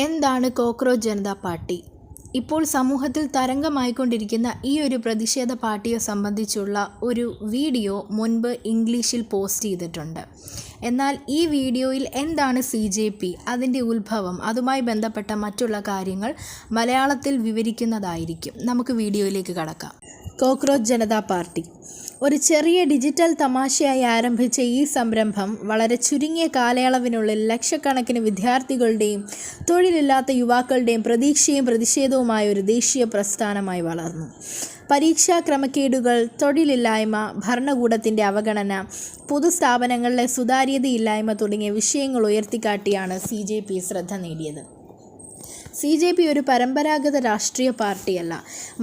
എന്താണ് cockroach Janata party? ഇപ്പോൾ സമൂഹത്തിൽ തരംഗമായിക്കൊണ്ടിരിക്കുന്ന ഈ ഒരു പ്രതിഷേധ പാർട്ടിയെ സംബന്ധിച്ചുള്ള ഒരു വീഡിയോ മുൻപ് ഇംഗ്ലീഷിൽ പോസ്റ്റ് ചെയ്തിട്ടുണ്ട്. എന്നാൽ ഈ വീഡിയോയിൽ എന്താണ് CJP, അതിൻ്റെ ഉത്ഭവം, അതുമായി ബന്ധപ്പെട്ട മറ്റുള്ള കാര്യങ്ങൾ മലയാളത്തിൽ വിവരിക്കുന്നതായിരിക്കും. നമുക്ക് വീഡിയോയിലേക്ക് കടക്കാം. കോക്രോച്ച് ജനതാ പാർട്ടി ഒരു ചെറിയ ഡിജിറ്റൽ തമാശയായി ആരംഭിച്ച ഈ സംരംഭം വളരെ ചുരുങ്ങിയ കാലയളവിനുള്ളിൽ ലക്ഷക്കണക്കിന് വിദ്യാർത്ഥികളുടെയും തൊഴിലില്ലാത്ത യുവാക്കളുടെയും പ്രതീക്ഷയും പ്രതിഷേധവുമായ ഒരു ദേശീയ പ്രസ്ഥാനമായി വളർന്നു. പരീക്ഷാ ക്രമക്കേടുകൾ, തൊഴിലില്ലായ്മ, ഭരണകൂടത്തിൻ്റെ അവഗണന, പൊതുസ്ഥാപനങ്ങളിലെ സുതാര്യതയില്ലായ്മ തുടങ്ങിയ വിഷയങ്ങൾ ഉയർത്തിക്കാട്ടിയാണ് CJP ശ്രദ്ധ നേടിയത്. CJP ഒരു പരമ്പരാഗത രാഷ്ട്രീയ പാർട്ടിയല്ല,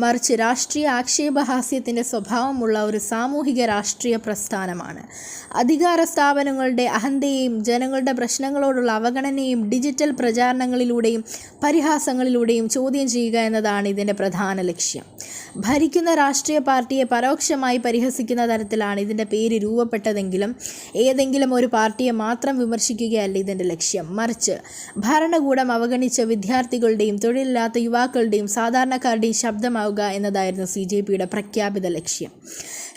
മറിച്ച് രാഷ്ട്രീയ ആക്ഷേപഹാസ്യത്തിൻ്റെ സ്വഭാവമുള്ള ഒരു സാമൂഹിക രാഷ്ട്രീയ പ്രസ്ഥാനമാണ്. അധികാര സ്ഥാപനങ്ങളുടെ അഹന്തയെയും ജനങ്ങളുടെ പ്രശ്നങ്ങളോടുള്ള അവഗണനയും ഡിജിറ്റൽ പ്രചാരണങ്ങളിലൂടെയും പരിഹാസങ്ങളിലൂടെയും ചോദ്യം ചെയ്യുക എന്നതാണ് ഇതിൻ്റെ പ്രധാന ലക്ഷ്യം. ഭരിക്കുന്ന രാഷ്ട്രീയ പാർട്ടിയെ പരോക്ഷമായി പരിഹസിക്കുന്ന തരത്തിലാണ് ഇതിൻ്റെ പേര് രൂപപ്പെട്ടതെങ്കിലും ഏതെങ്കിലും ഒരു പാർട്ടിയെ മാത്രം വിമർശിക്കുകയല്ല ഇതിൻ്റെ ലക്ഷ്യം, മറിച്ച് ഭരണകൂടം അവഗണിച്ച വിദ്യാർത്ഥികളുടെയും തൊഴിലില്ലാത്ത യുവാക്കളുടെയും സാധാരണക്കാരുടെയും ശബ്ദമാവുക എന്നതായിരുന്നു CJPയുടെ പ്രഖ്യാപിത ലക്ഷ്യം.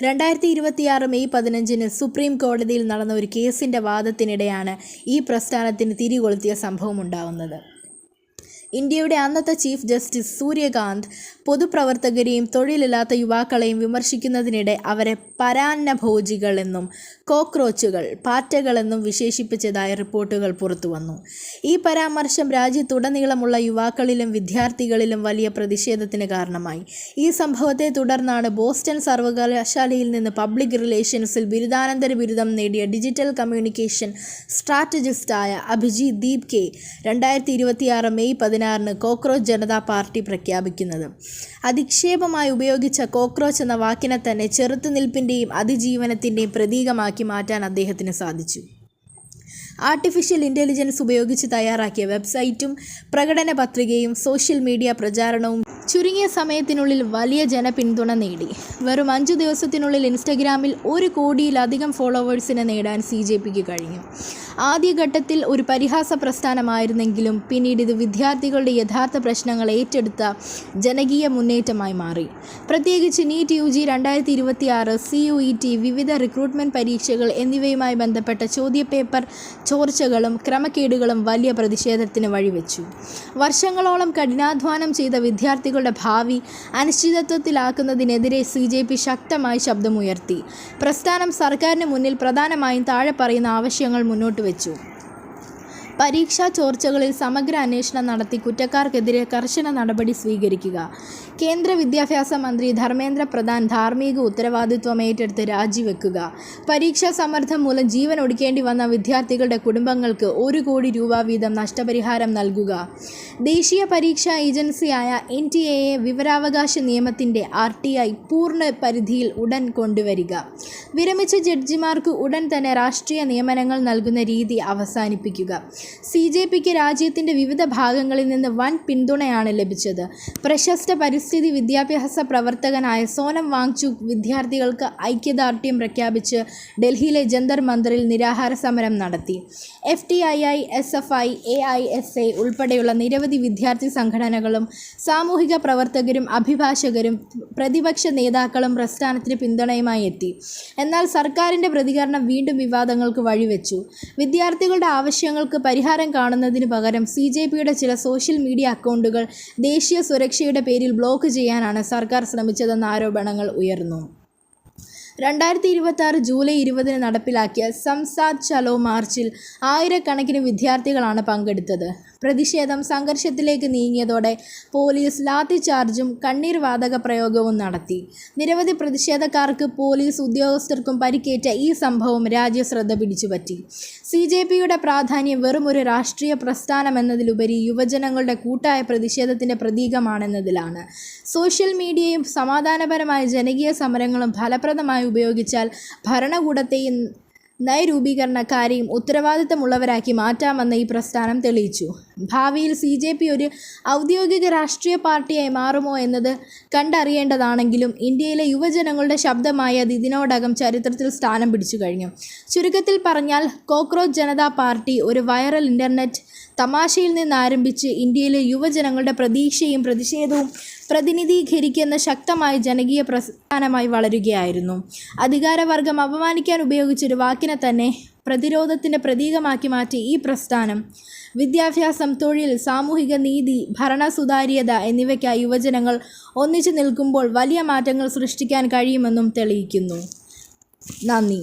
2026 മെയ് 15 സുപ്രീം കോടതിയിൽ നടന്ന ഒരു കേസിൻ്റെ വാദത്തിനിടെയാണ് ഈ പ്രസ്ഥാനത്തിന് തിരികൊളുത്തിയ സംഭവം ഉണ്ടാവുന്നത്. ഇന്ത്യയുടെ അന്നത്തെ ചീഫ് ജസ്റ്റിസ് സൂര്യകാന്ത് പൊതുപ്രവർത്തകരെയും തൊഴിലില്ലാത്ത യുവാക്കളെയും വിമർശിക്കുന്നതിനിടെ അവരെ പരാന്നഭോജികളെന്നും കോക്രോച്ചുകൾ, പാറ്റകളെന്നും വിശേഷിപ്പിച്ചതായ റിപ്പോർട്ടുകൾ പുറത്തുവന്നു. ഈ പരാമർശം രാജ്യത്തുടനീളമുള്ള യുവാക്കളിലും വിദ്യാർത്ഥികളിലും വലിയ പ്രതിഷേധത്തിന് കാരണമായി. ഈ സംഭവത്തെ തുടർന്നാണ് ബോസ്റ്റൺ സർവകലാശാലയിൽ നിന്ന് പബ്ലിക് റിലേഷൻസിൽ ബിരുദാനന്തര ബിരുദം നേടിയ ഡിജിറ്റൽ കമ്മ്യൂണിക്കേഷൻ സ്ട്രാറ്റജിസ്റ്റായ Abhijith Deep K 2026 May 16 cockroach Janata party പ്രഖ്യാപിക്കുന്നത്. അധിക്ഷേപമായി ഉപയോഗിച്ച കോക്രോച്ച് എന്ന വാക്കിനെ തന്നെ ചെറുത്തുനിൽപ്പിൻ്റെയും അതിജീവനത്തിൻ്റെയും പ്രതീകമാക്കി മാറ്റാൻ അദ്ദേഹത്തിന് സാധിച്ചു. ആർട്ടിഫിഷ്യൽ ഇൻ്റലിജൻസ് ഉപയോഗിച്ച് തയ്യാറാക്കിയ വെബ്സൈറ്റും പ്രകടന പത്രികയും സോഷ്യൽ മീഡിയ പ്രചാരണവും ചുരുങ്ങിയ സമയത്തിനുള്ളിൽ വലിയ ജനപിന്തുണ നേടി. വെറും 5 ദിവസത്തിനുള്ളിൽ ഇൻസ്റ്റഗ്രാമിൽ 1 കോടിയിലധികം ഫോളോവേഴ്സിനെ നേടാൻ CJPക്ക് കഴിഞ്ഞു. ആദ്യഘട്ടത്തിൽ ഒരു പരിഹാസ പ്രസ്ഥാനമായിരുന്നെങ്കിലും പിന്നീട് ഇത് വിദ്യാർത്ഥികളുടെ യഥാർത്ഥ പ്രശ്നങ്ങൾ ഏറ്റെടുത്ത ജനകീയ മുന്നേറ്റമായി മാറി. പ്രത്യേകിച്ച് നീറ്റ് UG 2026, CUET, വിവിധ റിക്രൂട്ട്മെൻറ്റ് പരീക്ഷകൾ എന്നിവയുമായി ബന്ധപ്പെട്ട ചോദ്യപേപ്പർ ചോർച്ചകളും ക്രമക്കേടുകളും വലിയ പ്രതിഷേധത്തിന് വഴിവെച്ചു. വർഷങ്ങളോളം കഠിനാധ്വാനം ചെയ്ത വിദ്യാർത്ഥികളുടെ ഭാവി അനിശ്ചിതത്വത്തിലാക്കുന്നതിനെതിരെ CJP ശക്തമായി ശബ്ദമുയർത്തി. പ്രസ്ഥാനം സർക്കാരിന് മുന്നിൽ പ്രധാനമായും താഴെ പറയുന്ന ആവശ്യങ്ങൾ മുന്നോട്ട് വെച്ചു. പരീക്ഷാ ചോർച്ചകളിൽ സമഗ്ര അന്വേഷണം നടത്തി കുറ്റക്കാർക്കെതിരെ കർശന നടപടി സ്വീകരിക്കുക. കേന്ദ്ര വിദ്യാഭ്യാസ മന്ത്രി ധർമ്മേന്ദ്ര പ്രധാൻ ധാർമ്മിക ഉത്തരവാദിത്വം ഏറ്റെടുത്ത് രാജിവെക്കുക. പരീക്ഷാ സമ്മർദ്ദം മൂലം ജീവൻ ഒടുക്കേണ്ടി വന്ന വിദ്യാർത്ഥികളുടെ കുടുംബങ്ങൾക്ക് 1 കോടി രൂപ വീതം നഷ്ടപരിഹാരം നൽകുക. ദേശീയ പരീക്ഷാ ഏജൻസിയായ NTAയെ വിവരാവകാശ നിയമത്തിൻ്റെ RTI പൂർണ്ണ പരിധിയിൽ ഉടൻ കൊണ്ടുവരിക. വിരമിച്ച ജഡ്ജിമാർക്ക് ഉടൻ തന്നെ രാഷ്ട്രീയ നിയമനങ്ങൾ നൽകുന്ന രീതി അവസാനിപ്പിക്കുക. CJPക്ക് രാജ്യത്തിൻ്റെ വിവിധ ഭാഗങ്ങളിൽ നിന്ന് വൻ പിന്തുണയാണ് ലഭിച്ചത്. പ്രശസ്ത പരിസ്ഥിതി വിദ്യാഭ്യാസ പ്രവർത്തകനായ സോനം വാങ്ചുക് വിദ്യാർത്ഥികൾക്ക് ഐക്യദാർഢ്യം പ്രഖ്യാപിച്ച് ഡൽഹിയിലെ ജന്തർ മന്ദറിൽ നിരാഹാര സമരം നടത്തി. FTII, SFI, AISA ഉൾപ്പെടെയുള്ള നിരവധി വിദ്യാർത്ഥി സംഘടനകളും സാമൂഹിക പ്രവർത്തകരും അഭിഭാഷകരും പ്രതിപക്ഷ നേതാക്കളും പ്രസ്ഥാനത്തിന് പിന്തുണയുമായി എത്തി. എന്നാൽ സർക്കാരിൻ്റെ പ്രതികരണം വീണ്ടും വിവാദങ്ങൾക്ക് വഴിവെച്ചു. വിദ്യാർത്ഥികളുടെ ആവശ്യങ്ങൾക്ക് പരിഹാരം കാണുന്നതിന് പകരം CJPയുടെ ചില സോഷ്യൽ മീഡിയ അക്കൗണ്ടുകൾ ദേശീയ സുരക്ഷയുടെ പേരിൽ ബ്ലോക്ക് ചെയ്യാനാണ് സർക്കാർ ശ്രമിച്ചതെന്ന ആരോപണങ്ങൾ ഉയർന്നു. 2026 ജൂലൈ 20 നടപ്പിലാക്കിയ സംസാദ് ചലോ മാർച്ചിൽ ആയിരക്കണക്കിന് വിദ്യാർത്ഥികളാണ് പങ്കെടുത്തത്. പ്രതിഷേധം സംഘർഷത്തിലേക്ക് നീങ്ങിയതോടെ പോലീസ് ലാത്തി ചാർജും കണ്ണീർ വാതക പ്രയോഗവും നടത്തി. നിരവധി പ്രതിഷേധക്കാർക്ക് പോലീസ് ഉദ്യോഗസ്ഥർക്കും പരിക്കേറ്റ ഈ സംഭവം രാജ്യശ്രദ്ധ പിടിച്ചുപറ്റി. CJPയുടെ പ്രാധാന്യം വെറും ഒരു രാഷ്ട്രീയ പ്രസ്ഥാനമെന്നതിലുപരി യുവജനങ്ങളുടെ കൂട്ടായ പ്രതിഷേധത്തിൻ്റെ പ്രതീകമാണെന്നതിലാണ്. സോഷ്യൽ മീഡിയയും സമാധാനപരമായ ജനകീയ സമരങ്ങളും ഫലപ്രദമായി ഉപയോഗിച്ചാൽ ഭരണകൂടത്തെയും നയരൂപീകരണക്കാരെയും ഉത്തരവാദിത്തമുള്ളവരാക്കി മാറ്റാമെന്ന് ഈ പ്രസ്ഥാനം തെളിയിച്ചു. ഭാവിയിൽ CJP ഒരു ഔദ്യോഗിക രാഷ്ട്രീയ പാർട്ടിയായി മാറുമോ എന്നത് കണ്ടറിയേണ്ടതാണെങ്കിലും ഇന്ത്യയിലെ യുവജനങ്ങളുടെ ശബ്ദമായി അത് ഇതിനോടകം ചരിത്രത്തിൽ സ്ഥാനം പിടിച്ചു കഴിഞ്ഞു. ചുരുക്കത്തിൽ പറഞ്ഞാൽ കോക്രോച്ച് ജനതാ പാർട്ടി ഒരു വൈറൽ ഇൻ്റർനെറ്റ് തമാശയിൽ നിന്ന് ആരംഭിച്ച് ഇന്ത്യയിലെ യുവജനങ്ങളുടെ പ്രതീക്ഷയും പ്രതിഷേധവും പ്രതിനിധീകരിക്കുന്ന ശക്തമായ ജനകീയ പ്രസ്ഥാനമായി വളരുകയായിരുന്നു. അധികാരവർഗം അപമാനിക്കാൻ ഉപയോഗിച്ചൊരു വാക്കിനെ തന്നെ പ്രതിരോധത്തിൻ്റെ പ്രതീകമാക്കി മാറ്റി ഈ പ്രസ്ഥാനം വിദ്യാഭ്യാസം, തൊഴിൽ, സാമൂഹിക നീതി, ഭരണ സുതാര്യത എന്നിവയ്ക്കായി യുവജനങ്ങൾ ഒന്നിച്ചു നിൽക്കുമ്പോൾ വലിയ മാറ്റങ്ങൾ സൃഷ്ടിക്കാൻ കഴിയുമെന്നും തെളിയിക്കുന്നു. നന്ദി.